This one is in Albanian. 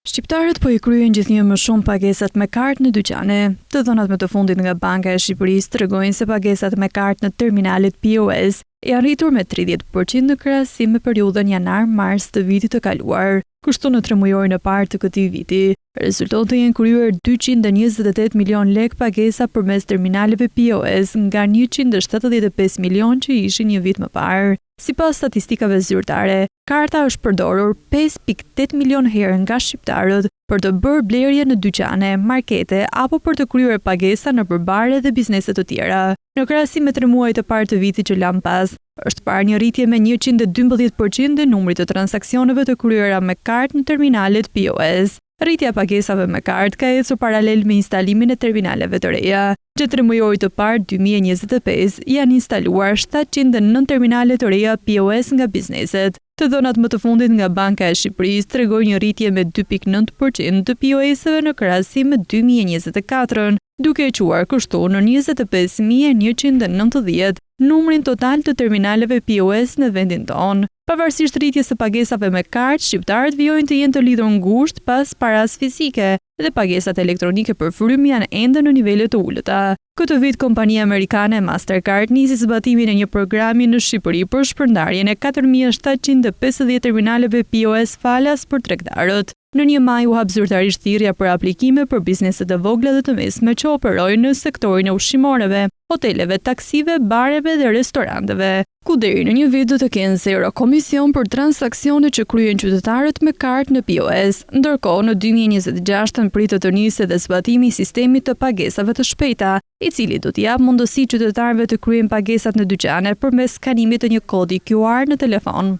Shqiptarët po i kryejnë gjithnjë më shumë pagesat me kartë në dyqane. Të dhënat më të fundit nga Banka e Shqipërisë tregojnë se pagesat me kartë në terminalet POS janë rritur me 30% në krahasim me periudhën janar-mars të vitit të kaluar. Kështu në 3 mujorin e parë të këtij viti, rezultati janë kryer 228 milion lek pagesa përmes terminaleve POS nga 175 milion që ishin një vit më parë. Sipas statistikave zyrtare, karta është përdorur 5.8 milion herë nga shqiptarët për të bërë blerje në dyqane, markete apo për të kryer pagesa në përbare dhe biznese të tjera. Në krahasim me 3 muajt e parë të vitit që lan pas, është parë një rritje me 112% e numrit të transaksioneve të kryera me kartë në terminalet POS. Rritja e pagesave me kartë ka ecur paralel me instalimin e terminaleve të reja. Gjatë 3 mujorit të parë 2025 janë instaluar 709 terminale të reja POS nga bizneset. Të dhënat më të fundit nga Banka e Shqipërisë tregojnë një rritje me 2.9% të POS-eve në krahasim me 2024, duke e quar kështu në 25.190 numrin total të terminaleve POS në vendin tonë. Pavarësisht rritjes së pagesave me kartë, shqiptarët vijojnë të jenë të lidhur ngushtë pas paras fizike dhe pagesat elektronike për frym janë ende në nivele të ulëta. Këtë vit kompania amerikane Mastercard nisi zbatimin e një programi në Shqipëri për shpërndarjen e 4750 terminaleve POS falas për tregtarët. Në 1 maj u hap zyrtarisht thirrja për aplikime për bizneset e vogla dhe të mesme që operojnë në sektorin e ushqimoreve, hoteleve, taksive, bareve dhe restoranteve, ku deri në një vit do të kenë 0 komision për transaksionet që kryejnë qytetarët me kartë në POS. Ndërkohë, në 2026 pritet të nisë edhe zbatimi i sistemit të pagesave të shpejta, i cili do t'i jap mundësi qytetarëve të kryejnë pagesat në dyqane përmes skanimit të një kodi QR në telefon.